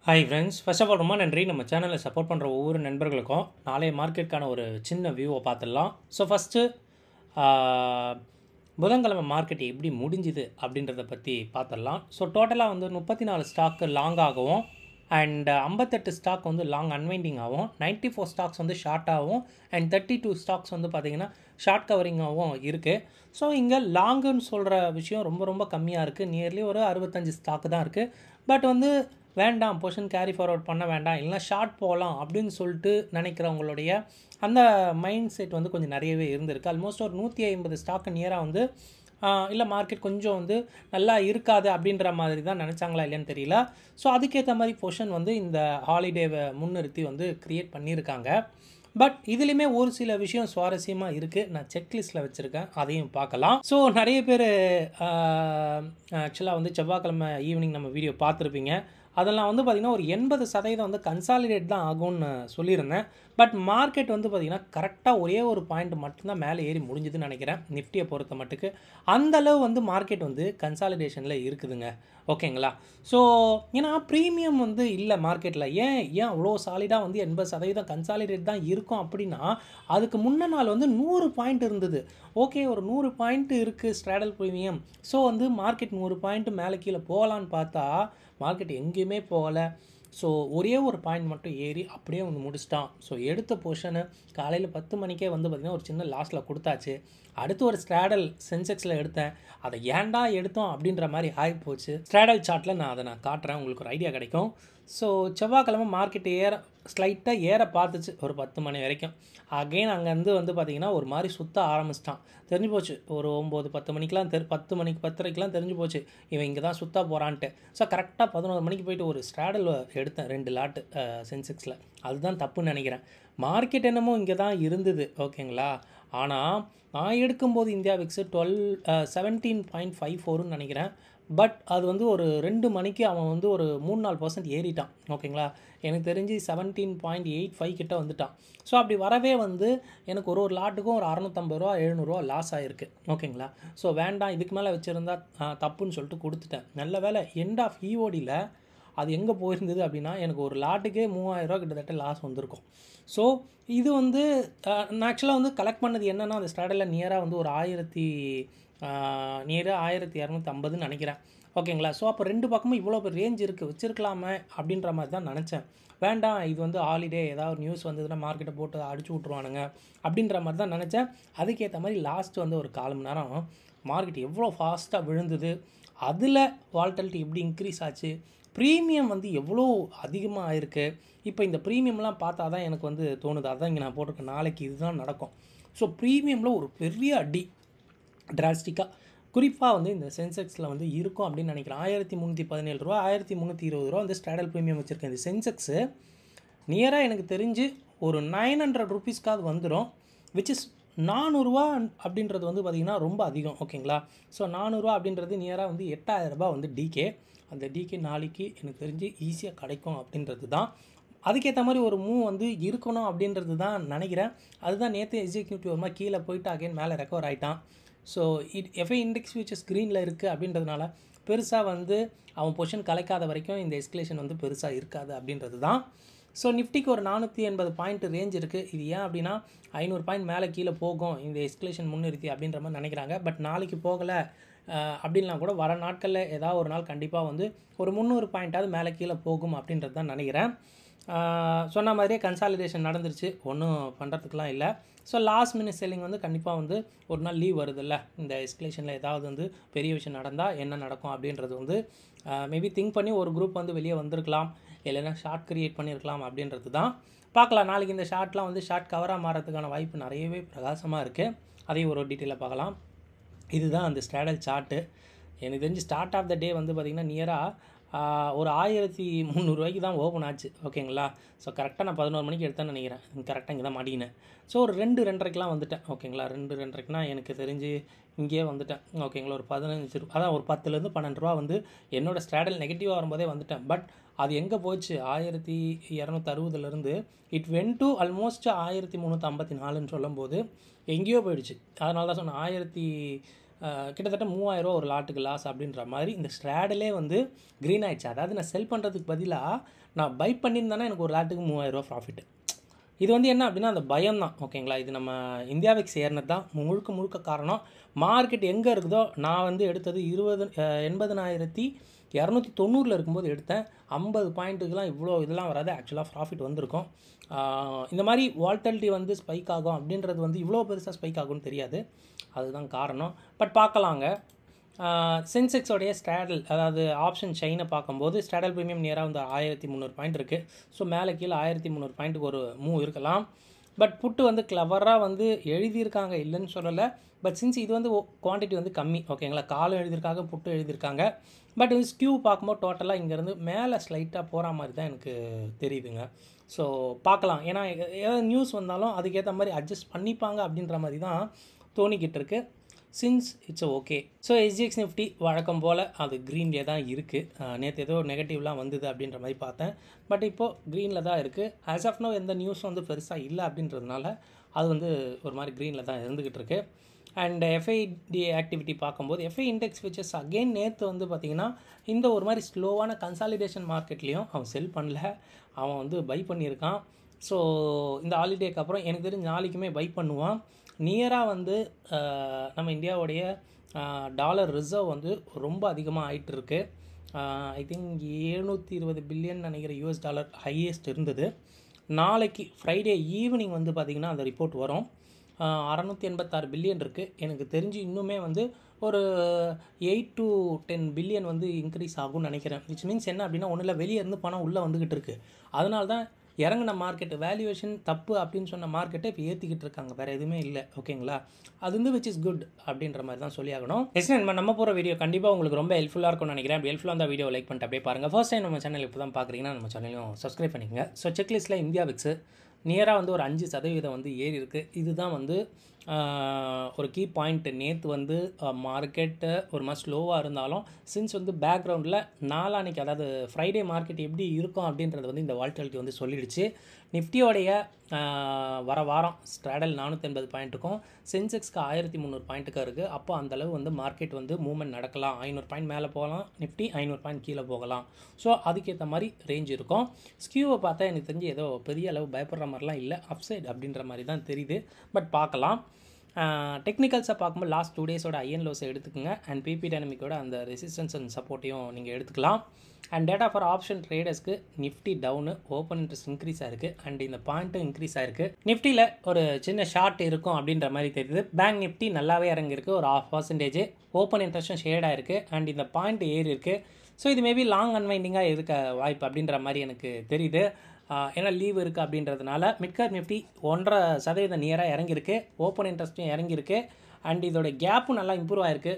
Hi friends, first of all ரொம்ப நன்றி நம்ம சேனலை சப்போர்ட் பண்ணுற ஒவ்வொரு நண்பர்களுக்கும். நாளைய மார்க்கெட்டுக்கான ஒரு சின்ன வியூவை பார்த்துடலாம். ஸோ ஃபஸ்ட்டு புதன்கிழமை மார்க்கெட் எப்படி முடிஞ்சுது அப்படின்றத பற்றி பார்த்துடலாம். ஸோ டோட்டலாக வந்து 34 ஸ்டாக்கு லாங் ஆகவும் அண்ட் 58 ஸ்டாக் வந்து லாங் அன்வைண்டிங் ஆகும், 94 ஸ்டாக்ஸ் வந்து ஷார்ட்டாகவும் அண்ட் 32 ஸ்டாக்ஸ் வந்து பார்த்திங்கன்னா ஷார்ட் கவரிங்காகவும் இருக்குது. ஸோ இங்கே லாங்குன்னு சொல்கிற விஷயம் ரொம்ப ரொம்ப கம்மியாக இருக்குது. நியர்லி ஒரு 65 ஸ்டாக்கு தான் இருக்குது. பட் வந்து வேண்டாம், பொசிஷன் கேரி ஃபார்வர்ட் பண்ண வேண்டாம், இல்லைனா ஷார்ட் போகலாம் அப்படின்னு சொல்லிட்டு நினைக்கிறவங்களுடைய அந்த மைண்ட் செட் வந்து கொஞ்சம் நிறையவே இருந்திருக்கு. ஆல்மோஸ்ட் ஒரு 150 ஸ்டாக்கு நியராக வந்து இல்லை மார்க்கெட் கொஞ்சம் வந்து நல்லா இருக்காது அப்படின்ற மாதிரி தான் நினச்சாங்களா இல்லைன்னு தெரியல. ஸோ அதுக்கேற்ற மாதிரி பொசிஷன் வந்து இந்த ஹாலிடேவை முன்னிறுத்தி வந்து க்ரியேட் பண்ணியிருக்காங்க. பட் இதுலேயுமே ஒரு சில விஷயம் சுவாரஸ்யமாக இருக்குது. நான் செக்லிஸ்ட்டில் வச்சுருக்கேன், அதையும் பார்க்கலாம். ஸோ நிறைய பேர் ஆக்சுவலாக வந்து செவ்வாய்க்கிழமை ஈவினிங் நம்ம வீடியோ பார்த்துருப்பீங்க. அதெல்லாம் வந்து பார்த்திங்கன்னா ஒரு 80% வந்து கன்சாலிடேட் தான் ஆகும்னு சொல்லியிருந்தேன். பட் மார்க்கெட் வந்து பார்த்திங்கன்னா கரெக்டாக ஒரே ஒரு பாயிண்ட் மட்டும்தான் மேலே ஏறி முடிஞ்சுதுன்னு நினைக்கிறேன். நிஃப்டியை பொறுத்த மட்டுக்கு அந்தளவு வந்து மார்க்கெட் வந்து கன்சாலிடேஷனில் இருக்குதுங்க. ஓகேங்களா? ஸோ ஏன்னா ப்ரீமியம் வந்து இல்லை மார்க்கெட்டில். ஏன் அவ்வளோ சாலிடாக வந்து 80% கன்சாலிடேட் தான் இருக்கும் அப்படின்னா, அதுக்கு முன்ன நாள் வந்து 100 பாயிண்ட் இருந்தது. ஓகே, ஒரு 100 பாயிண்ட் இருக்குது ஸ்ட்ராடல் ப்ரீமியம். ஸோ வந்து மார்க்கெட் 100 பாயிண்ட் மேலே கீழே போகலான்னு பார்த்தா மார்க்கெட் எங்கேயுமே போகலை. ஸோ ஒரே ஒரு பாயிண்ட் மட்டும் ஏறி அப்படியே வந்து முடிச்சிட்டான். ஸோ எடுத்த பொசிஷனு காலையில் 10 மணிக்கே வந்து பார்த்திங்கன்னா ஒரு சின்ன லாஸில் கொடுத்தாச்சு. அடுத்து ஒரு ஸ்ட்ராடல் சென்செக்ஸில் எடுத்தேன். அதை ஏன்டா எடுத்தோம் அப்படின்ற மாதிரி ஆகிப்போச்சு. ஸ்ட்ராடல் சார்ட்டில் நான் காட்டுறேன், உங்களுக்கு ஒரு ஐடியா கிடைக்கும். ஸோ செவ்வாய்க்கிழமை மார்க்கெட் ஸ்லைட்டாக ஏற பார்த்துச்சு ஒரு 10 மணி வரைக்கும். அகெயின் அங்கேருந்து வந்து பார்த்திங்கன்னா ஒரு மாதிரி சுற்ற ஆரம்பிச்சிட்டான். தெரிஞ்சு போச்சு ஒரு 9-10 மணிக்கெலாம் 10 மணிக்கு 10:30க்கெலாம் தெரிஞ்சு போச்சு இவன் இங்கே தான் சுற்ற போகிறான்ட்டு. ஸோ கரெக்டாக 11 மணிக்கு போயிட்டு ஒரு ஸ்ட்ராடல் எடுத்தேன் 2 லாட்டு சென்செக்ஸில். அதுதான் தப்புன்னு நினைக்கிறேன். மார்க்கெட் என்னமோ இங்கே தான் இருந்தது, ஓகேங்களா? ஆனால் நான் எடுக்கும்போது இந்தியா விக்ஸு 17.54ன்னு நினைக்கிறேன். பட் அது வந்து ஒரு 2 மணிக்கு அவன் வந்து ஒரு 3-4% ஏறிட்டான், ஓகேங்களா? எனக்கு தெரிஞ்சு 17.85 கிட்ட வந்துட்டான். ஸோ அப்படி வரவே வந்து எனக்கு ஒரு லாட்டுக்கும் ஒரு ₹650 ₹700 லாஸ் ஆகிருக்கு, ஓகேங்களா? ஸோ வேண்டாம், இதுக்கு மேலே வச்சுருந்தா தப்புன்னு சொல்லிட்டு கொடுத்துட்டேன். நல்ல வேலை எண்ட் ஆஃப் இஓடியில் அது எங்கே போயிருந்தது அப்படின்னா எனக்கு ஒரு லாட்டுக்கே ₹3000 கிட்டத்தட்ட லாஸ் வந்திருக்கும். ஸோ இது வந்து நான் ஆக்சுவலாக வந்து கலெக்ட் பண்ணது என்னென்னா அந்த ஸ்ட்ராடலில் நியராக வந்து ஒரு 1250ன்னு நினைக்கிறேன், ஓகேங்களா? ஸோ அப்போ 2 பக்கமும் இவ்வளோ பெரிய ரேஞ்ச் இருக்குது, வச்சுருக்கலாமே அப்படின்ற மாதிரி தான் நினச்சேன். வேண்டாம், இது வந்து ஹாலிடே, ஏதாவது நியூஸ் வந்ததுன்னா மார்க்கெட்டை போட்டு அடிச்சு விட்ருவானுங்க அப்படின்ற மாதிரி தான் நினச்சேன். அதுக்கேற்ற மாதிரி லாஸ்ட்டு வந்து ஒரு 1/4 மணி நேரம் மார்க்கெட் எவ்வளோ ஃபாஸ்ட்டாக விழுந்தது, அதில் வால்டிலிட்டி எப்படி இன்க்ரீஸ் ஆச்சு, ப்ரீமியம் வந்து எவ்வளோ அதிகமாக ஆயிருக்கு. இப்போ இந்த ப்ரீமியம்லாம் பார்த்தா தான் எனக்கு வந்து தோணுது, அதான் இங்கே நான் போட்டிருக்கேன், நாளைக்கு இதுதான் நடக்கும். ஸோ ப்ரீமியமில் ஒரு பெரிய அடி டிராஸ்டிக்காக குறிப்பாக வந்து இந்த சென்செக்ஸில் வந்து இருக்கும் அப்படின்னு நினைக்கிறேன். ₹1317 ₹1320 வந்து ஸ்ட்ராடல் ப்ரீமியம் வச்சுருக்கேன். இந்த சென்செக்ஸு நியராக எனக்கு தெரிஞ்சு ஒரு ₹900 வந்துடும், விச் இஸ் ₹400 அப்படின்றது வந்து பார்த்திங்கன்னா ரொம்ப அதிகம், ஓகேங்களா? ஸோ ₹400 அப்படின்றது நியராக வந்து ₹8000 வந்து டிகே. அந்த டிகே நாளைக்கு எனக்கு தெரிஞ்சு ஈஸியாக கிடைக்கும் அப்படின்றது தான். அதுக்கேற்ற மாதிரி ஒரு மூவ் வந்து இருக்கணும் அப்படின்றது தான் நினைக்கிறேன். அதுதான் நேற்று எக்ஸிக்யூட்டிவ் ஒரு மாதிரி கீழே போயிட்டு அகைன் மேலே ரெக்கவர் ஆகிட்டான். ஸோ எஃப்ஐ இண்டெக்ஸ் ஃபியூச்சர்ஸ் ஸ்க்ரீனில் இருக்குது அப்படின்றதுனால பெருசாக வந்து அவன் பொசிஷன் கலைக்காத வரைக்கும் இந்த எஸ்கலேஷன் வந்து பெருசாக இருக்காது அப்படின்றது தான். ஸோ நிஃப்டிக்கு ஒரு 480 பாயிண்ட் ரேஞ்ச் இருக்குது. இது ஏன் அப்படின்னா 500 பாயிண்ட் மேலே கீழே போகும் இந்த எஸ்கலேஷன் முன்னிறுத்தி அப்படின்ற மாதிரி நினைக்கிறாங்க. பட் நாளைக்கு போகலை அப்படின்லாம் கூட வர நாட்களில் ஏதாவது ஒரு நாள் கண்டிப்பாக வந்து ஒரு 300 பாயிண்ட்டாவது மேலே கீழே போகும் அப்படின்றது தான் நினைக்கிறேன். சொன்ன மாதிரியே கன்சாலிடேஷன் நடந்துருச்சு, ஒன்றும் பண்ணுறதுக்கெலாம் இல்லை. ஸோ லாஸ்ட் மினிட் செல்லிங் வந்து கண்டிப்பாக வந்து ஒரு நாள் லீவ் வருதுல்ல, இந்த எஸ்கலேஷனில் ஏதாவது வந்து பெரிய விஷயம் நடந்தால் என்ன நடக்கும் அப்படின்றது வந்து மேபி திங்க் பண்ணி ஒரு குரூப் வந்து வெளியே வந்திருக்கலாம், இல்லைன்னா ஷார்ட் க்ரியேட் பண்ணியிருக்கலாம் அப்படின்றது தான். பார்க்கலாம், நாளைக்கு இந்த ஷார்ட்லாம் வந்து ஷார்ட் கவராக மாறதுக்கான வாய்ப்பு நிறையவே பிரகாசமாக இருக்குது. அதையும் ஒரு டீட்டெயிலாக பார்க்கலாம். இதுதான் அந்த ஸ்ட்ராடல் சார்ட்டு. எனக்கு தெரிஞ்சு ஸ்டார்ட் ஆஃப் த டே வந்து பார்த்திங்கன்னா நியராக ஒரு ₹1300 தான் ஓப்பன் ஆச்சு, ஓகேங்களா? ஸோ கரெக்டாக நான் 11 மணிக்கு எடுத்தேன்னு நினைக்கிறேன். கரெக்டாக இங்கே தான் மாட்டினேன். ஸோ ஒரு 2-2:30க்கெலாம் வந்துட்டேன், ஓகேங்களா? 2-2:30க்குனா எனக்கு தெரிஞ்சு இங்கேயே வந்துட்டேன், ஓகேங்களா? ஒரு 15 அதான் ஒரு ₹10-12 வந்து என்னோடய ஸ்ட்ராடல் நெகட்டிவாக வரும்போதே வந்துட்டேன். பட் அது எங்கே போச்சு, 1260 இட் வென்ட் டு ஆல்மோஸ்ட் 1354ன்னு சொல்லும்போது எங்கேயோ போயிடுச்சு. அதனால தான் சொன்னேன் கிட்டத்தட்ட 3000 ஒரு லாட்டுக்கு லாஸ் அப்படின்ற மாதிரி இந்த ஸ்ட்ராடலே வந்து க்ரீன் ஆயிடுச்சு. அதாவது நான் செல் பண்ணுறதுக்கு பதிலாக நான் பை பண்ணியிருந்தேன்னா எனக்கு ஒரு லாட்டுக்கு 3000 ப்ராஃபிட். இது வந்து என்ன அப்படின்னா அந்த பயம் தான். ஓகேங்களா, இது நம்ம இந்தியாவுக்கு சேர்ந்தது தான் முழுக்க முழுக்க காரணம். மார்க்கெட் எங்கே இருக்குதோ, நான் வந்து எடுத்தது 80,290 இருக்கும்போது எடுத்தேன். 50 பாயிண்ட்டுக்கெலாம் இவ்வளோ இதெல்லாம் வராது. ஆக்சுவலாக ப்ராஃபிட் வந்திருக்கும். இந்த மாதிரி வால்டாலிட்டி வந்து ஸ்பைக் ஆகும் அப்படின்றது வந்து இவ்வளோ பெருசாக ஸ்பைக் ஆகும்னு தெரியாது. அதுதான் காரணம். பட் பார்க்கலாங்க. சென்செக்ஸோடைய ஸ்ட்ராடல், அதாவது ஆப்ஷன் செயினை பார்க்கும்போது ஸ்ட்ராடல் ப்ரீமியம் நியராக வந்து 1300 பாயிண்ட் இருக்குது. ஸோ மேலே கீழே 1300 பாயிண்ட்டுக்கு ஒரு மூவ் இருக்கலாம். பட் புட்டு வந்து கிளவராக வந்து எழுதியிருக்காங்க, இல்லைன்னு சொல்லலை. பட் சின்ஸ் இது வந்து குவான்டிட்டி வந்து கம்மி. ஓகேங்களா, காலும் எழுதியிருக்காங்க, புட்டு எழுதியிருக்காங்க. பட் வந்து ஸ்கியூ பார்க்கும்போது டோட்டலாக இங்கேருந்து மேலே ஸ்லைட்டாக போகிற மாதிரி தான் எனக்கு தெரியுதுங்க. ஸோ பார்க்கலாம். ஏன்னா ஏதாவது நியூஸ் வந்தாலும் அதுக்கேற்ற மாதிரி அட்ஜஸ்ட் பண்ணிப்பாங்க அப்படின்ற மாதிரி தான் தோணிக்கிட்டு இருக்கு. Since it's okay. So SGX Nifty வழக்கம் போல் அது க்ரீன்லேயே தான் இருக்குது. நேற்று ஏதோ நெகட்டிவ்லாம் வந்தது அப்படின்ற மாதிரி பார்த்தேன். பட் இப்போது க்ரீனில் தான் இருக்குது. ஆஸ் ஆஃப் நோ எந்த நியூஸும் வந்து பெருசாக இல்லை அப்படின்றதுனால அது வந்து ஒரு மாதிரி க்ரீனில் தான் இருந்துக்கிட்டு இருக்கு. அண்ட் எஃப்ஐடி ஆக்டிவிட்டி பார்க்கும்போது எஃப்ஐ இண்டெக்ஸ் ஃபியூச்சர்ஸ் அகெயின் நேற்று வந்து பார்த்திங்கன்னா இந்த ஒரு மாதிரி ஸ்லோவான கன்சாலிடேஷன் மார்க்கெட்லேயும் அவன் செல் பண்ணல, அவன் வந்து பை பண்ணியிருக்கான். ஸோ இந்த ஹாலிடேக்கு அப்புறம் எனக்கு தெரிஞ்சு நாளைக்குமே பை பண்ணுவான். நியராக வந்து நம்ம இந்தியாவுடைய டாலர் ரிசர்வ் வந்து ரொம்ப அதிகமாக ஆகிட்டு இருக்கு. ஐ திங்க் 720 பில்லியன் நினைக்கிற யூஎஸ் டாலர் ஹையஸ்ட் இருந்தது. நாளைக்கு ஃப்ரைடே ஈவினிங் வந்து பார்த்திங்கன்னா அந்த ரிப்போர்ட் வரும். 686 பில்லியன் இருக்குது. எனக்கு தெரிஞ்சு இன்னுமே வந்து ஒரு 8 to 10 பில்லியன் வந்து இன்க்ரீஸ் ஆகும்னு நினைக்கிறேன். விச் மீன்ஸ் என்ன அப்படின்னா, ஒன்றும் இல்லை, வெளியே இருந்து பணம் உள்ளே வந்துக்கிட்டு இருக்குது. அதனால தான் இறங்கின மார்க்கெட்டு வேல்யூவேஷன் தப்பு அப்படின்னு சொன்ன மார்க்கெட்டை இப்போ ஏற்றிக்கிட்டு இருக்காங்க. வேறு எதுவுமே இல்லை. ஓகேங்களா, அது வந்து விச் இஸ் குட் அப்படின்ற மாதிரி தான் சொல்லி ஆகணும். நம்ம போகிற வீடியோ கண்டிப்பாக உங்களுக்கு ரொம்ப ஹெல்ப்ஃபுல்லாக இருக்கும்னு நினைக்கிறேன். அப்படி ஹெல்ப்ஃபுல்லாக அந்த வீடியோ லைக் பண்ணிட்டு அப்படியே பாருங்கள். ஃபர்ஸ்ட் டைம் நம்ம சேனல் இப்போ தான் பார்க்குறீங்கன்னா நம்ம சேனலையும் சப்ஸ்கிரைப் பண்ணிக்கோங்க. ஸோ செக்லிஸ்ட்டில் இந்தியா விக்ஸு நியராக வந்து ஒரு 5% வந்து ஏறி இருக்குது. இதுதான் வந்து ஒரு கீ பாயிண்ட். நேற்று வந்து மார்க்கெட்டு ஒரு மாதிரி ஸ்லோவாக இருந்தாலும் சின்ஸ் வந்து பேக்ரவுண்டில் நாளான்னைக்கு, அதாவது ஃப்ரைடே மார்க்கெட் எப்படி இருக்கும் அப்படின்றது வந்து இந்த வால்டாலிட்டி வந்து சொல்லிடுச்சு. நிஃப்டியோடைய வர வாரம் ஸ்ட்ராடல் 480 பாயிண்ட்டுக்கும் சென்செக்ஸ்க்கு 1300 பாயிண்ட்டுக்கும் இருக்குது. அப்போ அந்தளவு வந்து மார்க்கெட் வந்து மூவ்மெண்ட் நடக்கலாம். 500 பாயிண்ட் மேலே போகலாம், நிஃப்டி 500 பாயிண்ட் கீழே போகலாம். ஸோ அதுக்கேற்ற மாதிரி ரேஞ்ச் இருக்கும். ஸ்கியூவை பார்த்தா எனக்கு தெரிஞ்சு ஏதோ பெரிய அளவு பயப்படுற மாதிரிலாம் இல்லை, அப்சைட் அப்படின்ற மாதிரி தான் தெரியுது. பட் பார்க்கலாம். டெக்னிக்கல்ஸை பார்க்கும்போது லாஸ்ட் 2 டேஸோட ஐஎன் லோஸை எடுத்துக்கோங்க. அண்ட் பிபி டைனமிக்கோட அந்த ரெசிஸ்டன்ஸ் அண்ட் சப்போர்ட்டையும் நீங்கள் எடுத்துக்கலாம். அண்ட் டேட்டா ஃபார் ஆப்ஷன் ட்ரேடர்ஸ்க்கு Nifty down, open interest increase ஆயிருக்கு. அண்ட் இந்த பாயிண்ட்டும் இன்க்ரீஸ் ஆயிருக்கு. நிஃப்டியில் ஒரு சின்ன ஷார்ட் இருக்கும் அப்படின்ற மாதிரி தெரியுது. பேங்க் நிஃப்டி நல்லாவே இறங்கிருக்கு, ஒரு 0.5%. ஓப்பன் இன்ட்ரெஸ்ட்டும் ஷேட் ஆயிருக்கு. அண்ட் இந்த பாயிண்ட் ஏறி இருக்குது. ஸோ இது மேபி லாங் அன்வைண்டிங்காக இருக்க வாய்ப்பு அப்படின்ற மாதிரி எனக்கு தெரியுது. ஏன்னா லீவ் இருக்குது அப்படின்றதுனால. மிட்கேப் நிஃப்டி 1.5% நியராக இறங்கியிருக்கு. ஓப்பன் இன்ட்ரெஸ்ட்டும் இறங்கியிருக்கு. அண்ட் இதோட கேப்பும் நல்லா இம்ப்ரூவ் ஆகிருக்கு.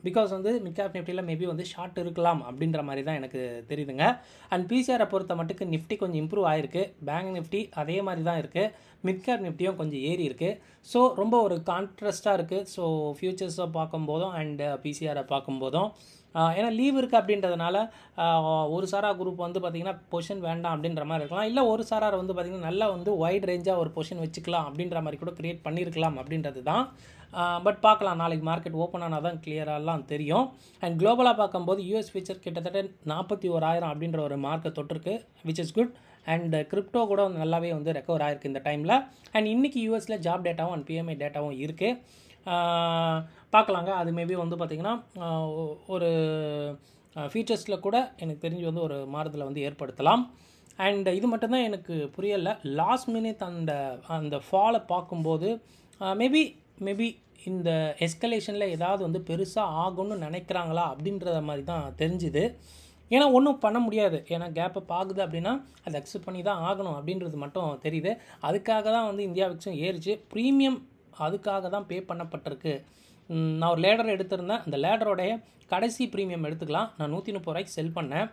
பிகாஸ் வந்து மிட்கேப் நிஃப்டியில் மேபி வந்து ஷார்ட் இருக்கலாம் அப்படின்ற மாதிரி தான் எனக்கு தெரியுதுங்க. அண்ட் பிசிஆரை பொறுத்த மட்டுக்கு நிஃப்டி கொஞ்சம் இம்ப்ரூவ் ஆகிருக்கு. பேங்க் நிஃப்டி அதே மாதிரி தான் இருக்குது. மிட்கேப் நிஃப்டியும் கொஞ்சம் ஏறி இருக்குது. ஸோ ரொம்ப ஒரு கான்ட்ராஸ்ட்டாக இருக்குது. ஸோ ஃபியூச்சர்ஸை பார்க்கும்போதும் அண்ட் பிசிஆரை பார்க்கும்போதும் ஏன்னா லீவ் இருக்குது அப்படின்றதுனால ஒரு சாரா குரூப் வந்து பார்த்திங்கன்னா பொசிஷன் வேண்டாம் அப்படின்ற மாதிரி இருக்கலாம். இல்லை ஒரு சாரார் வந்து பார்த்திங்கன்னா நல்லா வந்து வைட் ரேஞ்சாக ஒரு பொசிஷன் வச்சுக்கலாம் அப்படின்ற மாதிரி கூட க்ரியேட் பண்ணியிருக்கலாம் அப்படின்றது தான். பட் பார்க்கலாம், நாளைக்கு மார்க்கெட் ஓப்பன் ஆனால் தான் கிளியராகலாம் தெரியும். அண்ட் குளோபலாக பார்க்கும்போது யூஎஸ் ஃபியூச்சர் கிட்டத்தட்ட 41,000 அப்படின்ற ஒரு மார்க்கை தொட்டிருக்கு, which is good. And crypto கூட நல்லாவே வந்து ரெக்கவர் ஆகிருக்கு இந்த டைமில். அண்ட் இன்றைக்கி யூஎஸில் ஜாப் டேட்டாவும் அண்ட் பிஎம்ஐ டேட்டாவும் இருக்குது. பார்க்கலாங்க. அது மேபி வந்து பார்த்திங்கன்னா ஒரு ஃபீச்சர்ஸில் கூட எனக்கு தெரிஞ்சு வந்து ஒரு மாறுதலை வந்து ஏற்படுத்தலாம். அண்ட் இது மட்டும்தான் எனக்கு புரியலை, லாஸ்ட் மினிட் அந்த ஃபாலை பார்க்கும்போது மேபி இந்த எஸ்கலேஷனில் ஏதாவது வந்து பெருசாக ஆகும்னு நினைக்கிறாங்களா அப்படின்றத மாதிரி தான் தெரிஞ்சுது. ஏன்னா ஒன்றும் பண்ண முடியாது, ஏன்னா கேப்பை பார்க்குது அப்படின்னா அதை அக்செப்ட் பண்ணி தான் ஆகணும் அப்படின்றது மட்டும் தெரியுது. அதுக்காக தான் வந்து இந்தியா விக்ஸும் ஏறிச்சு. ப்ரீமியம் அதுக்காக தான் பே பண்ணப்பட்டிருக்கு. நான் ஒரு லேடர் எடுத்திருந்தேன். அந்த லேடரோடைய கடைசி ப்ரீமியம் எடுத்துக்கலாம். நான் 130 ரூபாய்க்கு செல் பண்ணேன்.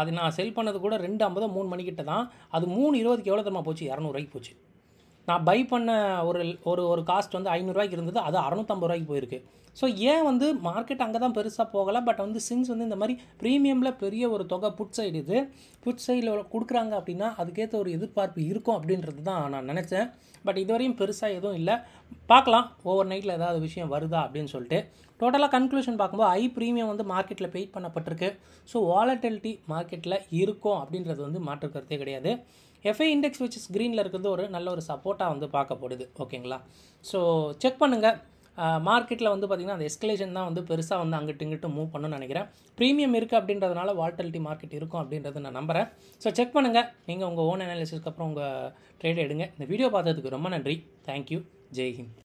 அது நான் செல் பண்ணது கூட 2:50 3 மணிக்கிட்ட தான். அது 3:20க்கு எவ்வளோ தரமா போச்சு? 200 ரூபாய்க்கு போச்சு. நான் பை பண்ண ஒரு காஸ்ட் வந்து 500 ரூபாய்க்கு இருந்தது, அது 650 ரூபாய்க்கு போயிருக்கு. ஸோ ஏன் வந்து மார்க்கெட் அங்கே தான் பெருசாக போகலை, பட் வந்து சின்ஸ் வந்து இந்த மாதிரி ப்ரீமியமில் பெரிய ஒரு தொகை புட் சைடு இது புட் சைடில் கொடுக்குறாங்க அப்படின்னா அதுக்கேற்ற ஒரு எதிர்பார்ப்பு இருக்கும் அப்படின்றது தான் நான் நினச்சேன். பட் இதுவரையும் பெருசாக எதுவும் இல்லை. பார்க்கலாம் ஓவர் நைட்டில் ஏதாவது விஷயம் வருதா அப்படின்னு சொல்லிட்டு. டோட்டலாக கன்க்ளூஷன் பார்க்கும்போது ஐ ப்ரீமியம் வந்து மார்க்கெட்டில் பெயிட் பண்ணப்பட்டிருக்கு. ஸோ வாலட்டிலிட்டி மார்க்கெட்டில் இருக்கும் அப்படின்றது வந்து மாற்று கருத்தே கிடையாது. எஃப்ஐ இண்டெக்ஸ் விச் இஸ் க்ரீனில் இருக்கிறது ஒரு நல்ல ஒரு சப்போர்ட்டாக வந்து பார்க்கப்படுது. ஓகேங்களா? ஸோ செக் பண்ணுங்கள். மார்க்கெட்டில் வந்து பார்த்திங்கன்னா அந்த எஸ்கலேஷன் தான் வந்து பெருசாக வந்து அங்கிட்டு இங்கிட்டு மூவ் பண்ணணும்னு நினைக்கிறேன். ப்ரீமியம் இருக்குது அப்படின்றதுனால வாலட்டிலிட்டி மார்க்கெட் இருக்கும் அப்படின்றது நான் நம்புகிறேன். ஸோ செக் பண்ணுங்கள். நீங்கள் உங்கள் ஓன் அனாலிசிஸ்க்கு அப்புறம் உங்கள் ட்ரேட் எடுங்க. இந்த வீடியோ பார்த்ததுக்கு ரொம்ப நன்றி. தேங்க்யூ. ஜெய் ஹிந்த்.